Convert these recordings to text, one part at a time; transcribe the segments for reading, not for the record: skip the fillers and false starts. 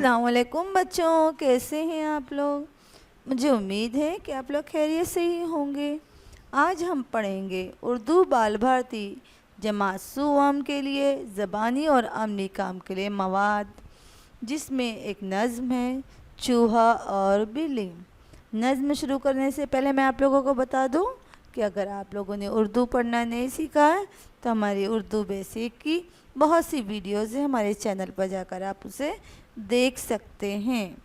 अस्सलाम वालेकुम बच्चों, कैसे हैं आप लोग। मुझे उम्मीद है कि आप लोग खैरियत से ही होंगे। आज हम पढ़ेंगे उर्दू बाल भारती जमात सुवम के लिए ज़बानी और अमली काम के लिए मवाद, जिसमें एक नज़्म है चूहा और बिल्ली। नज़्म शुरू करने से पहले मैं आप लोगों को बता दूं कि अगर आप लोगों ने उर्दू पढ़ना नहीं सीखा है तो हमारी उर्दू बेसिक की बहुत सी वीडियोज़ हैं, हमारे चैनल पर जाकर आप उसे देख सकते हैं।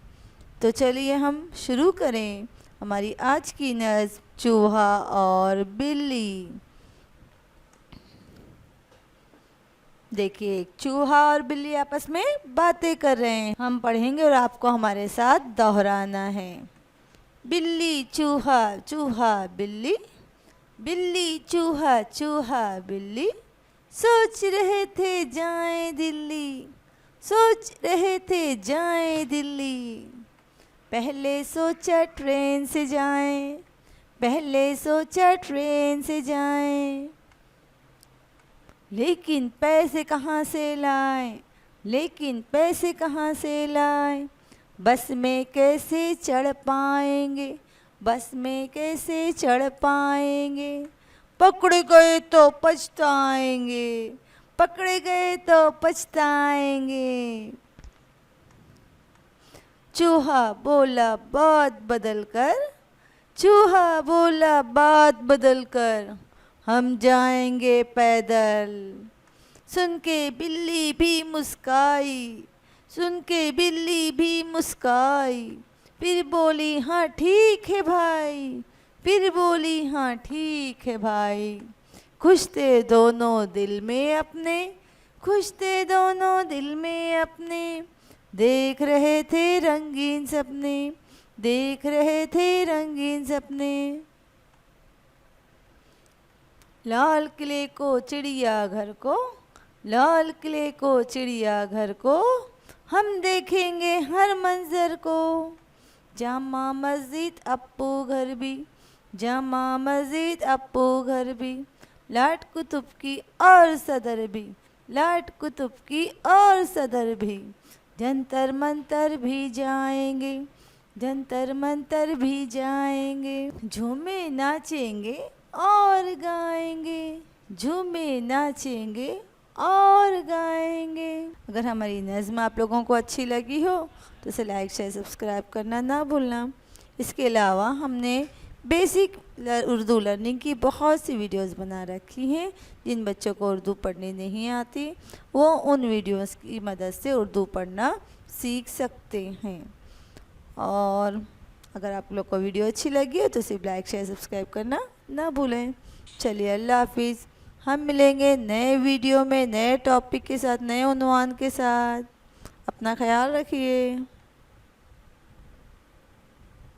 तो चलिए हम शुरू करें हमारी आज की नज़्म चूहा और बिल्ली। देखिए, एक चूहा और बिल्ली आपस में बातें कर रहे हैं। हम पढ़ेंगे और आपको हमारे साथ दोहराना है। बिल्ली चूहा, चूहा बिल्ली, बिल्ली चूहा, चूहा बिल्ली, सोच रहे थे जाएं दिल्ली, सोच रहे थे जाएं दिल्ली। पहले सोचा ट्रेन से जाएं, पहले सोचा ट्रेन से जाएं, लेकिन पैसे कहाँ से लाएं, लेकिन पैसे कहाँ से लाएं। बस में कैसे चढ़ पाएंगे, बस में कैसे चढ़ पाएंगे। पकड़े गए तो पछताएंगे, पकड़े गए तो पछताएंगे। चूहा बोला बात बदल कर, चूहा बोला बात बदल कर, हम जाएंगे पैदल। सुन के बिल्ली भी मुस्काई, सुन के बिल्ली भी मुस्काई, फिर बोली हाँ ठीक है भाई, फिर बोली हाँ ठीक है भाई। खुश थे दोनों दिल में अपने, खुश थे दोनों दिल में अपने, देख रहे थे रंगीन सपने, देख रहे थे रंगीन सपने। लाल किले को चिड़िया घर को, लाल किले को चिड़िया घर को, हम देखेंगे हर मंजर को। जामा मस्जिद अप्पू घर भी, जामा मस्जिद अप्पू घर भी, लाट कुतुब की और सदर भी, लाट कुतुब की और सदर भी। जंतर मंतर भी जाएंगे, जंतर मंतर भी जाएंगे। झूमे नाचेंगे और गाएंगे, झूमे नाचेंगे और गाएंगे। अगर हमारी नज़्म आप लोगों को अच्छी लगी हो तो इसे लाइक शेयर सब्सक्राइब करना ना भूलना। इसके अलावा हमने बेसिक उर्दू लर्निंग की बहुत सी वीडियोस बना रखी हैं। जिन बच्चों को उर्दू पढ़नी नहीं आती वो उन वीडियोस की मदद से उर्दू पढ़ना सीख सकते हैं। और अगर आप लोग को वीडियो अच्छी लगी हो तो सिर्फ लाइक शेयर सब्सक्राइब करना ना भूलें। चलिए अल्लाह हाफिज़। हम मिलेंगे नए वीडियो में नए टॉपिक के साथ, नए उन्वान के साथ। अपना ख्याल रखिए।